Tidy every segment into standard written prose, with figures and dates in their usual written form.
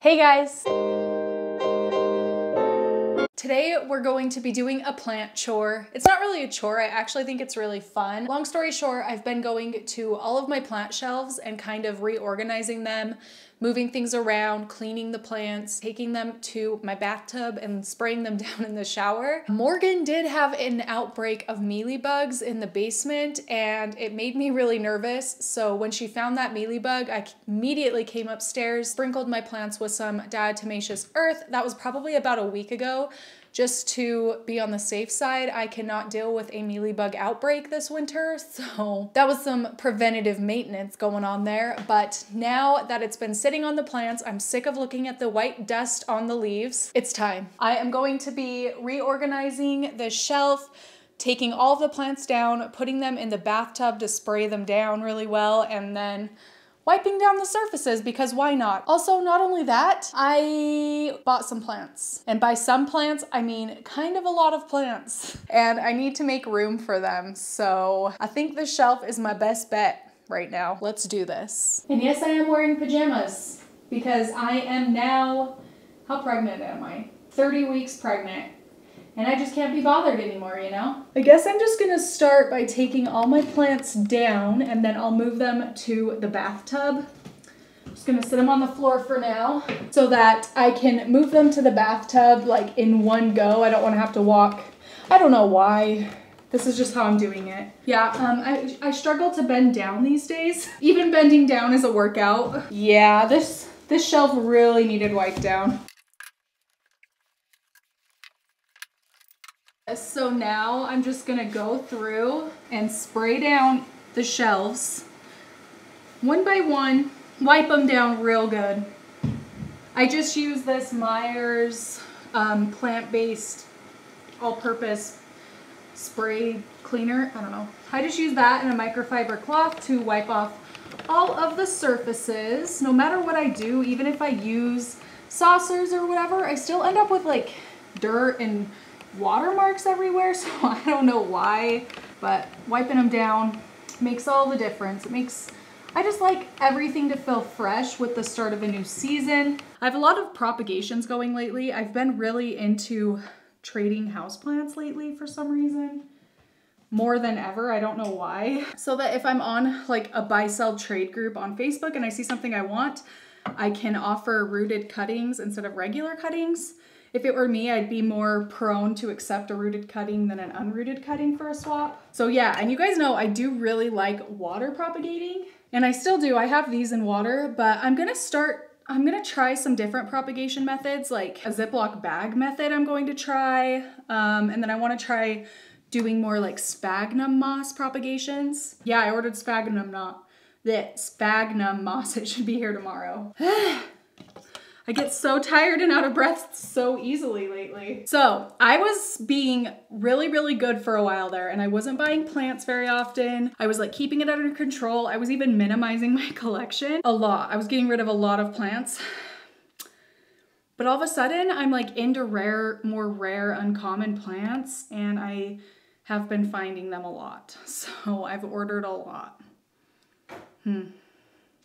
Hey guys! Today we're going to be doing a plant chore. It's not really a chore, I actually think it's really fun. Long story short, I've been going to all of my plant shelves and kind of reorganizing them, moving things around, cleaning the plants, taking them to my bathtub and spraying them down in the shower. Morgan did have an outbreak of mealybugs in the basement and it made me really nervous. So when she found that mealybug, I immediately came upstairs, sprinkled my plants with some diatomaceous earth. That was probably about a week ago. Just to be on the safe side, I cannot deal with a mealybug outbreak this winter, so that was some preventative maintenance going on there. But now that it's been sitting on the plants, I'm sick of looking at the white dust on the leaves. It's time. I am going to be reorganizing the shelf, taking all of the plants down, putting them in the bathtub to spray them down really well, and then wiping down the surfaces because why not? Also, not only that, I bought some plants. And by some plants, I mean kind of a lot of plants. And I need to make room for them. So I think this shelf is my best bet right now. Let's do this. And yes, I am wearing pajamas because I am now, how pregnant am I? 30 weeks pregnant. And I just can't be bothered anymore, you know? I guess I'm just gonna start by taking all my plants down and then I'll move them to the bathtub. I'm just gonna sit them on the floor for now so that I can move them to the bathtub like in one go. I don't wanna have to walk. I don't know why. This is just how I'm doing it. Yeah, I struggle to bend down these days. Even bending down is a workout. Yeah, this shelf really needed wiped down. So now I'm just gonna go through and spray down the shelves one by one, wipe them down real good. I just use this Myers plant-based all-purpose spray cleaner. I don't know. I just use that in a microfiber cloth to wipe off all of the surfaces. No matter what I do, even if I use saucers or whatever, I still end up with like dirt and watermarks everywhere, so I don't know why, but wiping them down makes all the difference. I just like everything to feel fresh with the start of a new season. I have a lot of propagations going lately. I've been really into trading houseplants lately for some reason. More than ever, I don't know why. So that if I'm on like a buy-sell trade group on Facebook and I see something I want, I can offer rooted cuttings instead of regular cuttings. If it were me, I'd be more prone to accept a rooted cutting than an unrooted cutting for a swap. So yeah, and you guys know I do really like water propagating, and I still do. I have these in water, but I'm gonna try some different propagation methods, like a Ziploc bag method I'm going to try, and then I wanna try doing more like sphagnum moss propagations. Yeah, I ordered sphagnum moss, it should be here tomorrow. I get so tired and out of breath so easily lately. So I was being really, really good for a while there and I wasn't buying plants very often. I was like keeping it under control. I was even minimizing my collection a lot. I was getting rid of a lot of plants. But all of a sudden I'm like into more rare, uncommon plants and I have been finding them a lot. So I've ordered a lot.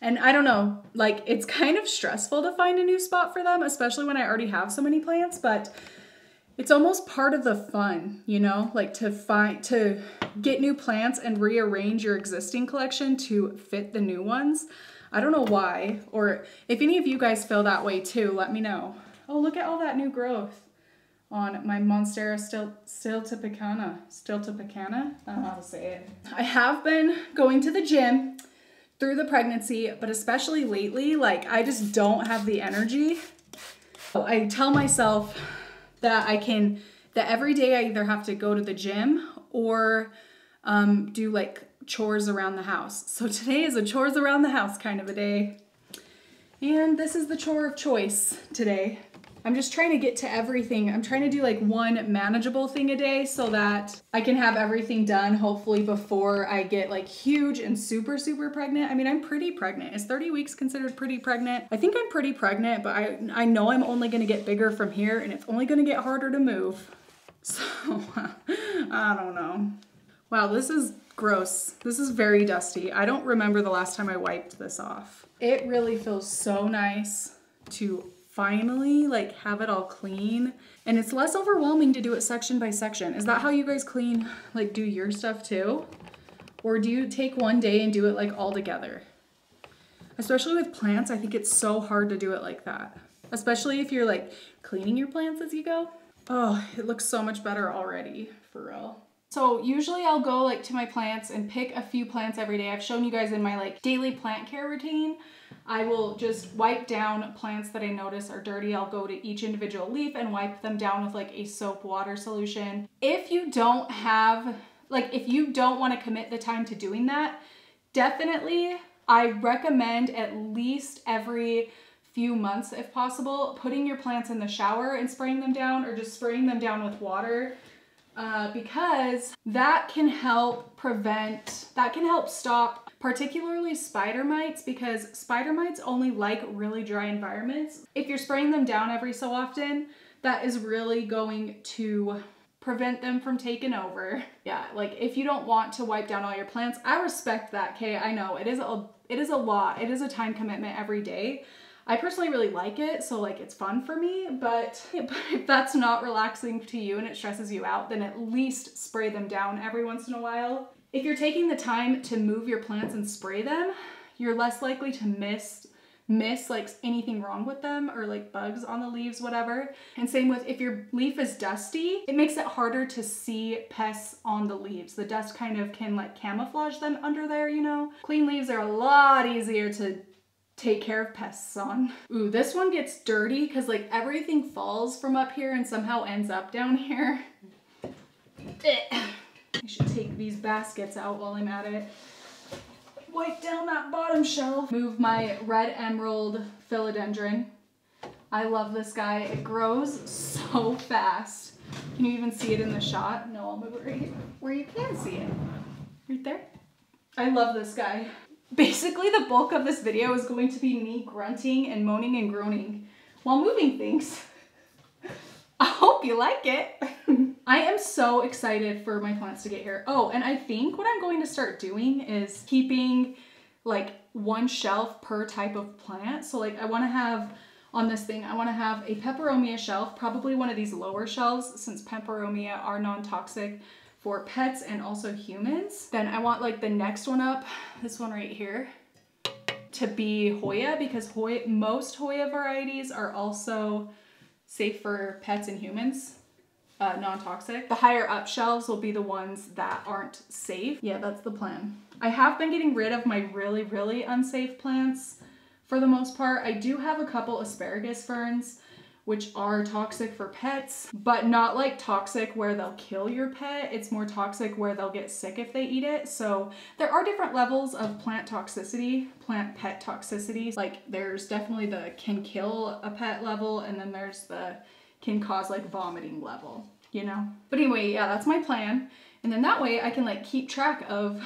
And I don't know, like it's kind of stressful to find a new spot for them, especially when I already have so many plants, but it's almost part of the fun, you know, like to get new plants and rearrange your existing collection to fit the new ones. I don't know why, or if any of you guys feel that way too, let me know. Oh, look at all that new growth on my Monstera stiltopicana. I don't know how to say it. I have been going to the gym through the pregnancy, but especially lately, like I just don't have the energy. I tell myself that that every day I either have to go to the gym or do like chores around the house. So today is a chores around the house kind of a day. And this is the chore of choice today. I'm just trying to get to everything. I'm trying to do like one manageable thing a day so that I can have everything done hopefully before I get like huge and super, super pregnant. I mean, I'm pretty pregnant. Is 30 weeks considered pretty pregnant? I think I'm pretty pregnant, but I know I'm only gonna get bigger from here and it's only gonna get harder to move. So, I don't know. Wow, this is gross. This is very dusty. I don't remember the last time I wiped this off. It really feels so nice to finally like have it all clean. And it's less overwhelming to do it section by section. Is that how you guys clean, like do your stuff too? Or do you take one day and do it like all together? Especially with plants, I think it's so hard to do it like that. Especially if you're like cleaning your plants as you go. Oh, it looks so much better already, for real. So usually I'll go like to my plants and pick a few plants every day. I've shown you guys in my like daily plant care routine. I will just wipe down plants that I notice are dirty. I'll go to each individual leaf and wipe them down with like a soap water solution. If you don't have, like if you don't want to commit the time to doing that, definitely I recommend at least every few months, if possible, putting your plants in the shower and spraying them down, or just spraying them down with water, because that can help stop particularly spider mites, because spider mites only like really dry environments. If you're spraying them down every so often, that is really going to prevent them from taking over. Yeah, like if you don't want to wipe down all your plants, I respect that, okay? I know it is a lot. It is a time commitment every day. I personally really like it, so like it's fun for me, but if that's not relaxing to you and it stresses you out, then at least spray them down every once in a while. If you're taking the time to move your plants and spray them, you're less likely to miss like anything wrong with them, or like bugs on the leaves, whatever. And same with if your leaf is dusty, it makes it harder to see pests on the leaves. The dust kind of can like camouflage them under there, you know? Clean leaves are a lot easier to take care of pests on. Ooh, this one gets dirty because like everything falls from up here and somehow ends up down here. I should take these baskets out while I'm at it. Wipe down that bottom shelf. Move my red emerald philodendron. I love this guy. It grows so fast. Can you even see it in the shot? No, I'll move it right here where you can see it. Right there. I love this guy. Basically, the bulk of this video is going to be me grunting and moaning and groaning while moving things. I hope you like it. I am so excited for my plants to get here. Oh, and I think what I'm going to start doing is keeping like one shelf per type of plant. So like I want to have on this thing, I want to have a Peperomia shelf, probably one of these lower shelves, since Peperomia are non-toxic for pets and also humans. Then I want like the next one up, this one right here, to be Hoya, because most Hoya varieties are also safe for pets and humans, non-toxic. The higher up shelves will be the ones that aren't safe. Yeah, that's the plan. I have been getting rid of my really, really unsafe plants for the most part. I do have a couple asparagus ferns, which are toxic for pets, but not like toxic where they'll kill your pet. It's more toxic where they'll get sick if they eat it. So there are different levels of plant toxicity, plant pet toxicity. Like there's definitely the can kill a pet level, and then there's the can cause like vomiting level, you know? But anyway, yeah, that's my plan. And then that way I can like keep track of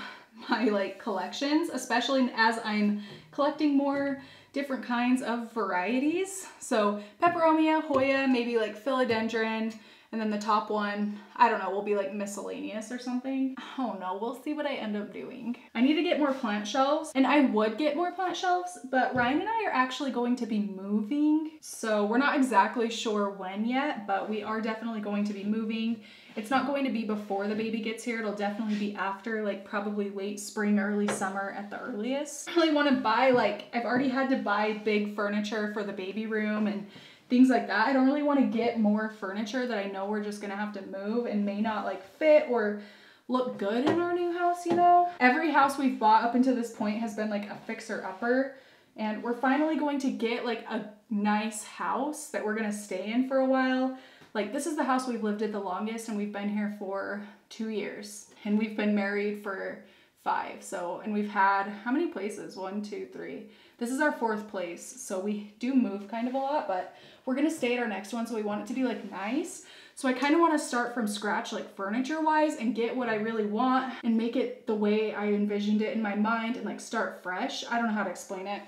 my like collections, especially as I'm collecting more different kinds of varieties. So Peperomia, Hoya, maybe like philodendron, and then the top one, I don't know, will be like miscellaneous or something. I don't know, we'll see what I end up doing. I need to get more plant shelves, and I would get more plant shelves, but Ryan and I are actually going to be moving. So we're not exactly sure when yet, but we are definitely going to be moving. It's not going to be before the baby gets here. It'll definitely be after, like probably late spring, early summer at the earliest. I really want to buy, like, I've already had to buy big furniture for the baby room and things like that. I don't really want to get more furniture that I know we're just going to have to move and may not like fit or look good in our new house, you know? Every house we've bought up until this point has been like a fixer-upper, and we're finally going to get like a nice house that we're going to stay in for a while. Like this is the house we've lived at the longest, and we've been here for 2 years, and we've been married for 5. So, and we've had how many places? 1, 2, 3. This is our 4th place. So we do move kind of a lot, but we're going to stay at our next one. So we want it to be like nice. So I kind of want to start from scratch, like furniture wise, and get what I really want and make it the way I envisioned it in my mind and like start fresh. I don't know how to explain it.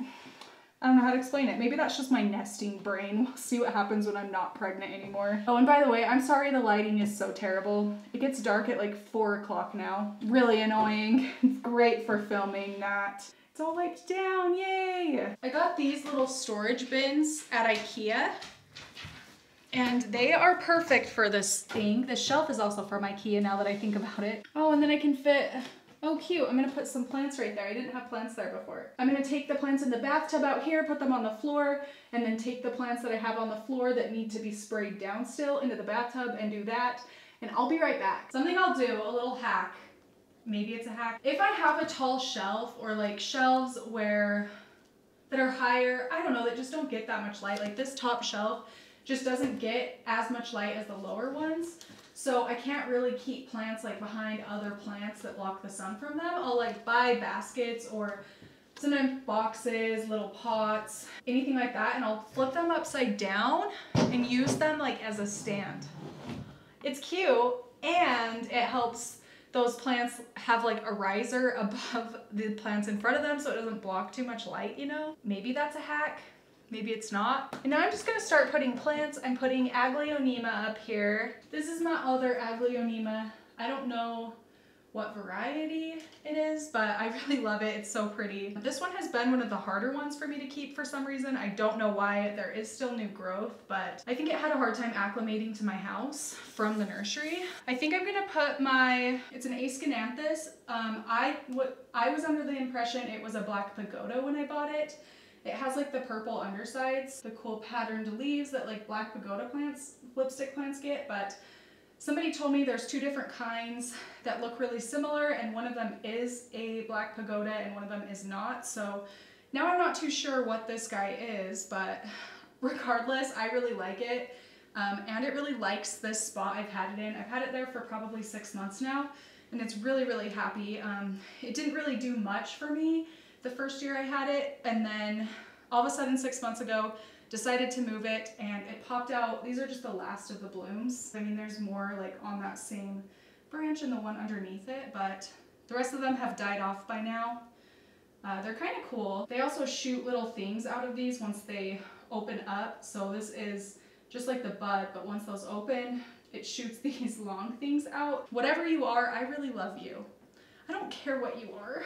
Maybe that's just my nesting brain. We'll see what happens when I'm not pregnant anymore. Oh, and by the way, I'm sorry the lighting is so terrible. It gets dark at like 4 o'clock now. Really annoying. It's great for filming, not It's all wiped down, yay! I got these little storage bins at IKEA. And they are perfect for this thing. The shelf is also from IKEA now that I think about it. Oh, and then I can fit, oh cute, I'm gonna put some plants right there. I didn't have plants there before. I'm gonna take the plants in the bathtub out here, put them on the floor, and then take the plants that I have on the floor that need to be sprayed down still into the bathtub and do that. And I'll be right back. Something I'll do, a little hack, maybe it's a hack. If I have a tall shelf or like shelves that are higher, I don't know, that just don't get that much light. Like this top shelf just doesn't get as much light as the lower ones. So I can't really keep plants like behind other plants that block the sun from them. I'll like buy baskets or sometimes boxes, little pots, anything like that, and I'll flip them upside down and use them like as a stand. It's cute and it helps those plants have like a riser above the plants in front of them so it doesn't block too much light, you know? Maybe that's a hack. Maybe it's not. And now I'm just gonna start putting plants. I'm putting Aglaonema up here. This is my other Aglaonema. I don't know what variety it is, but I really love it. It's so pretty. This one has been one of the harder ones for me to keep for some reason. I don't know why. There is still new growth, but I think it had a hard time acclimating to my house from the nursery. I think I'm gonna put it's an Ascananthus. I was under the impression it was a black pagoda when I bought it. It has like the purple undersides, the cool patterned leaves that like black pagoda plants, lipstick plants get, but somebody told me there's two different kinds that look really similar, and one of them is a black pagoda and one of them is not. So now I'm not too sure what this guy is, but regardless, I really like it. And it really likes this spot I've had it in. I've had it there for probably 6 months now, and it's really, really happy. It didn't really do much for me the first year I had it, and then all of a sudden 6 months ago, decided to move it, and it popped out. These are just the last of the blooms. I mean, there's more like on that same branch and the one underneath it, but the rest of them have died off by now. They're kind of cool. They also shoot little things out of these once they open up. So this is just like the bud, but once those open, it shoots these long things out. Whatever you are, I really love you. I don't care what you are.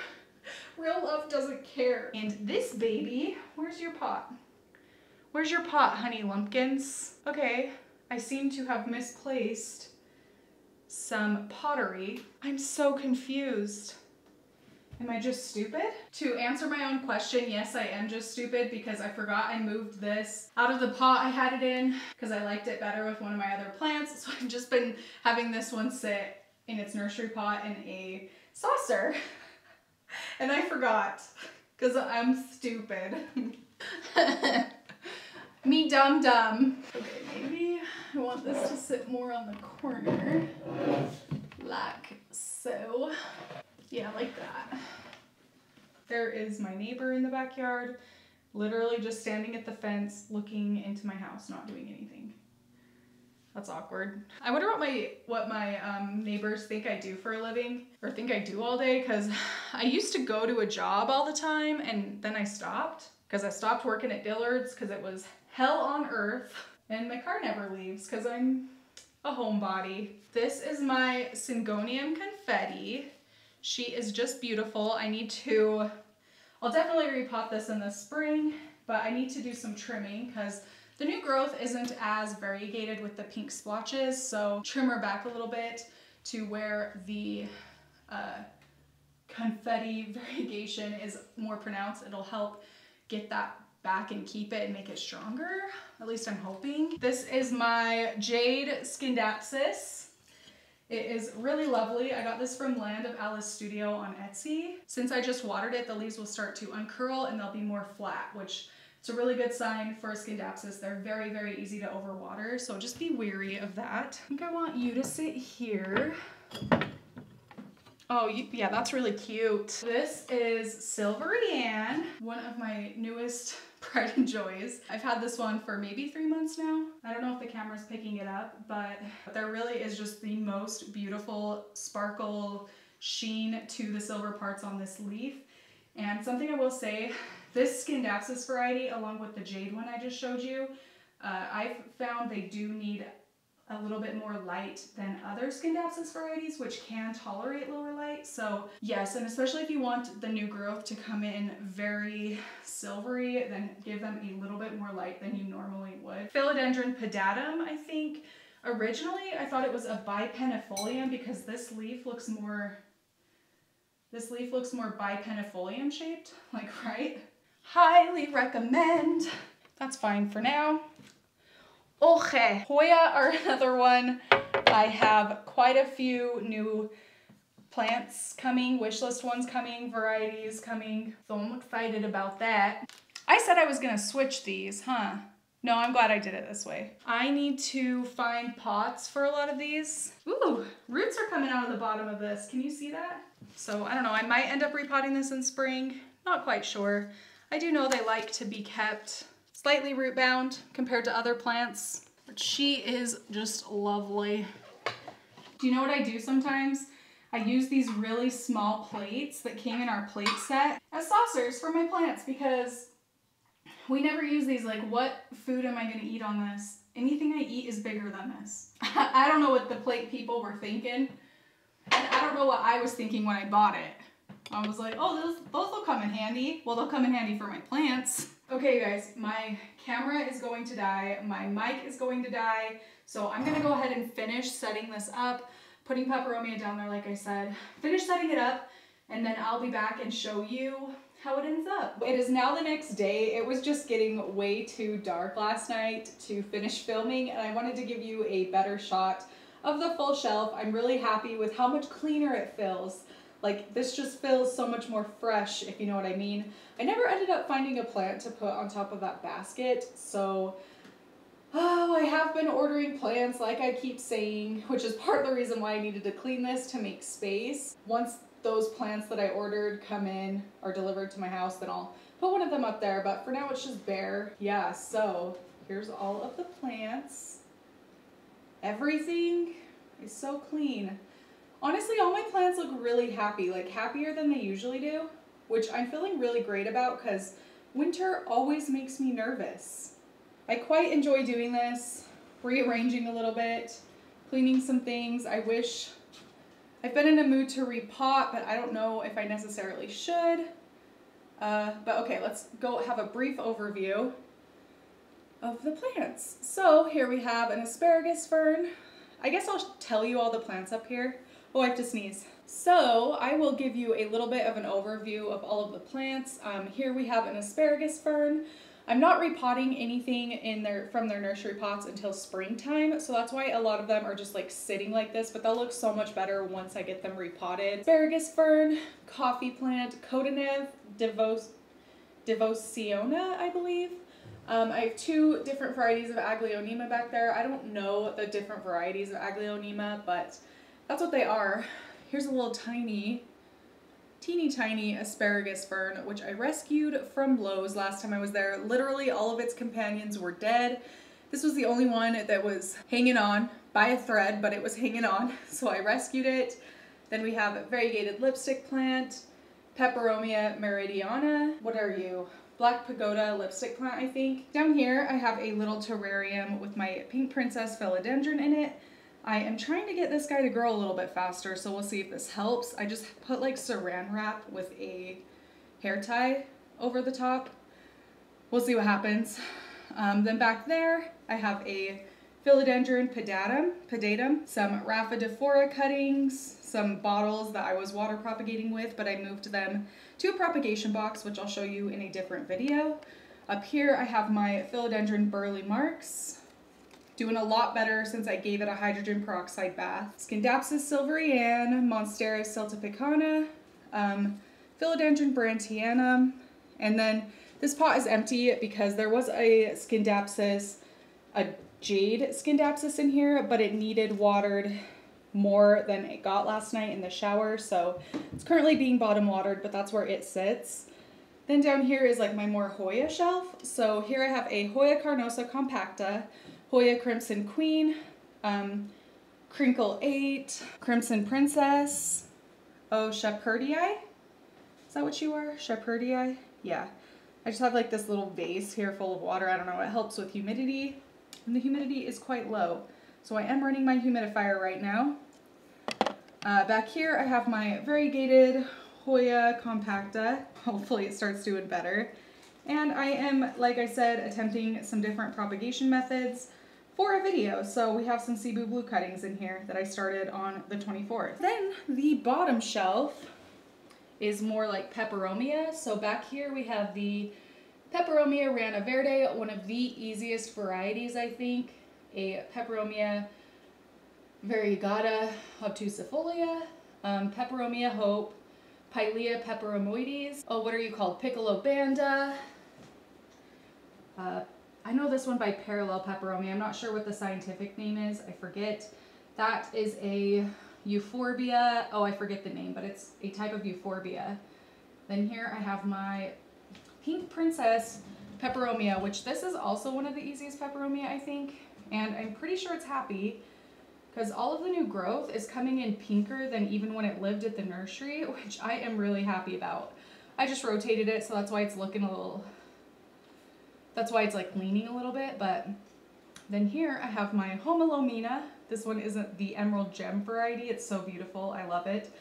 Real love doesn't care. And this baby, where's your pot? Where's your pot, honey lumpkins? Okay, I seem to have misplaced some pottery. I'm so confused. Am I just stupid? To answer my own question, yes, I am just stupid because I forgot I moved this out of the pot I had it in because I liked it better with one of my other plants. So I've just been having this one sit in its nursery pot in a saucer. And I forgot, because I'm stupid. Me dumb. Okay, maybe I want this to sit more on the corner, like so. Yeah, like that. There is my neighbor in the backyard, literally just standing at the fence, looking into my house, not doing anything. That's awkward. I wonder what my neighbors think I do for a living, or think I do all day, because I used to go to a job all the time, and then I stopped, because I stopped working at Dillard's, because it was hell on earth, and my car never leaves, because I'm a homebody. This is my Syngonium confetti. She is just beautiful. I'll definitely repot this in the spring, but I need to do some trimming, because the new growth isn't as variegated with the pink splotches, so trim her back a little bit to where the confetti variegation is more pronounced. It'll help get that back and keep it and make it stronger. At least I'm hoping. This is my Jade Scindapsus. It is really lovely. I got this from Land of Alice Studio on Etsy. Since I just watered it, the leaves will start to uncurl and they'll be more flat, which it's a really good sign for a Scindapsus. They're very, very easy to overwater, so just be wary of that. I think I want you to sit here. Oh, yeah, that's really cute. This is Silvery Ann, one of my newest pride and joys. I've had this one for maybe 3 months now. I don't know if the camera's picking it up, but there really is just the most beautiful sparkle sheen to the silver parts on this leaf. And something I will say, this Scindapsus variety, along with the Jade one I just showed you, I've found they do need a little bit more light than other Scindapsus varieties, which can tolerate lower light. So yes, and especially if you want the new growth to come in very silvery, then give them a little bit more light than you normally would. Philodendron pedatum, I think, originally I thought it was a bipenifolium because this leaf looks more bipenifolium shaped, like, right? Highly recommend. That's fine for now. Okay, Hoya are another one. I have quite a few new plants coming, wish list ones coming, varieties coming. So I'm excited about that. I said I was gonna switch these, huh? No, I'm glad I did it this way. I need to find pots for a lot of these. Ooh, roots are coming out of the bottom of this. Can you see that? So I don't know, I might end up repotting this in spring. Not quite sure. I do know they like to be kept slightly root bound compared to other plants, but she is just lovely. Do you know what I do sometimes? I use these really small plates that came in our plate set as saucers for my plants because we never use these. Like, what food am I gonna eat on this? Anything I eat is bigger than this. I don't know what the plate people were thinking, and I don't know what I was thinking when I bought it. I was like, oh, those will come in handy. Well, they'll come in handy for my plants. Okay, guys, my camera is going to die. My mic is going to die. So I'm gonna go ahead and finish setting this up, putting Peperomia down there, like I said. Finish setting it up, and then I'll be back and show you how it ends up. It is now the next day. It was just getting way too dark last night to finish filming, and I wanted to give you a better shot of the full shelf. I'm really happy with how much cleaner it feels. Like, this just feels so much more fresh, if you know what I mean. I never ended up finding a plant to put on top of that basket, so I have been ordering plants like I keep saying, which is part of the reason why I needed to clean this, to make space. Once those plants that I ordered come in or delivered to my house, then I'll put one of them up there, but for now it's just bare. Yeah, so here's all of the plants. Everything is so clean. Honestly, all my plants look really happy, like happier than they usually do, which I'm feeling really great about because winter always makes me nervous. I quite enjoy doing this, rearranging a little bit, cleaning some things. I wish I've been in a mood to repot, but I don't know if I necessarily should. But okay, let's go have a brief overview of the plants. So here we have an Asparagus Fern. I guess I'll tell you all the plants up here. Oh, I have to sneeze. So I will give you a little bit of an overview of all of the plants. Here we have an Asparagus Fern. I'm not repotting anything from their nursery pots until springtime, so that's why a lot of them are just like sitting like this, but they'll look so much better once I get them repotted. Asparagus Fern, coffee plant, Cotonev Devociona, I believe. I have two different varieties of Aglaonema back there. I don't know the different varieties of Aglaonema, but that's what they are. Here's a little teeny tiny Asparagus Fern, which I rescued from Lowe's last time I was there. Literally all of its companions were dead. This was the only one that was hanging on by a thread, but it was hanging on, so I rescued it. Then we have a variegated lipstick plant, Peperomia meridiana. What are you? Black Pagoda lipstick plant, I think. Down here I have a little terrarium with my Pink Princess philodendron in it. I am trying to get this guy to grow a little bit faster, so we'll see if this helps. I just put like saran wrap with a hair tie over the top. We'll see what happens. Then back there, I have a Philodendron pedatum, some Rhaphidophora cuttings, some bottles that I was water propagating with, but I moved them to a propagation box, which I'll show you in a different video. Up here, I have my Philodendron Burley Marks. Doing a lot better since I gave it a hydrogen peroxide bath. Scindapsus silveriana, Monstera celtipicana, Philodendron brantianum, and then this pot is empty because there was a Scindapsus, a jade Scindapsus in here, but it needed watered more than it got last night in the shower, so it's currently being bottom watered, but that's where it sits. Then down here is like my more Hoya shelf. So here I have a Hoya carnosa compacta, Hoya Crimson Queen, Crinkle 8, Crimson Princess, oh, Shepherdii? Is that what you are? Shepherdii? Yeah. I just have like this little vase here full of water. I don't know, it helps with humidity, and the humidity is quite low. So I am running my humidifier right now. Back here I have my variegated Hoya compacta. Hopefully it starts doing better. And I am, like I said, attempting some different propagation methods for a video. So we have some Cebu Blue cuttings in here that I started on the 24th. Then the bottom shelf is more like Peperomia. So back here we have the Peperomia Rana Verde, one of the easiest varieties, I think. A Peperomia variegata obtusifolia, Peperomia Hope, Pilea peperomoides. Oh, what are you called? Piccolo Banda. I know this one by Parallel Peperomia. I'm not sure what the scientific name is. I forget. That is a Euphorbia. Oh, I forget the name, but it's a type of Euphorbia. Then here I have my Pink Princess Peperomia, which this is also one of the easiest Peperomia, I think. And I'm pretty sure it's happy because all of the new growth is coming in pinker than even when it lived at the nursery, which I am really happy about. I just rotated it, so that's why it's looking a little, that's why it's like leaning a little bit. But then here I have my Homalomina. This one isn't the Emerald Gem variety. It's so beautiful. I love it.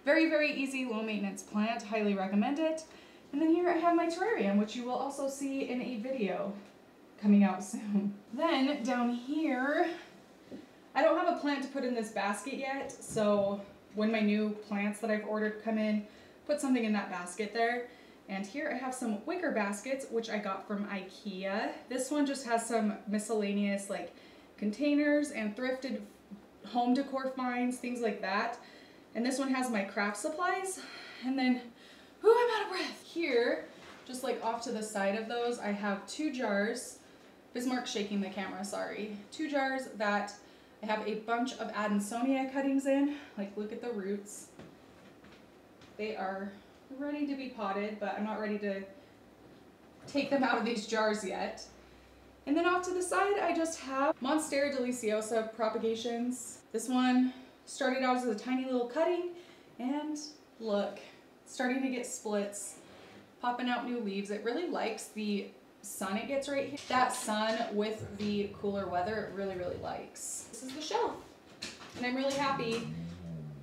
Very, very easy, low maintenance plant. Highly recommend it. And then here I have my terrarium, which you will also see in a video coming out soon. Then down here, I don't have a plant to put in this basket yet, so when my new plants that I've ordered come in, put something in that basket there. And here I have some wicker baskets, which I got from IKEA. This one just has some miscellaneous like containers and thrifted home decor finds, things like that. And this one has my craft supplies. And then, I'm out of breath. Here, just like off to the side of those, I have 2 jars. Bismarck's shaking the camera, sorry. 2 jars that I have a bunch of Adansonia cuttings in. Like, look at the roots. They are ready to be potted, but I'm not ready to take them out of these jars yet. And then off to the side, I just have Monstera deliciosa propagations. This one started out as a tiny little cutting, and look, starting to get splits, popping out new leaves. It really likes the sun it gets right here. That sun with the cooler weather, it really, really likes. This is the shelf, and I'm really happy.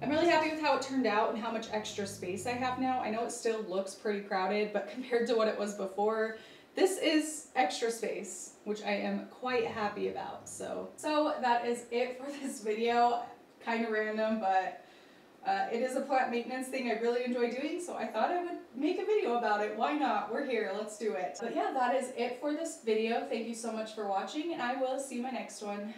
I'm really happy with how it turned out and how much extra space I have now. I know it still looks pretty crowded, but compared to what it was before, this is extra space, which I am quite happy about. So that is it for this video. Kind of random, but it is a plant maintenance thing I really enjoy doing, so I thought I would make a video about it. Why not? We're here, let's do it. But yeah, that is it for this video. Thank you so much for watching, and I will see you in my next one.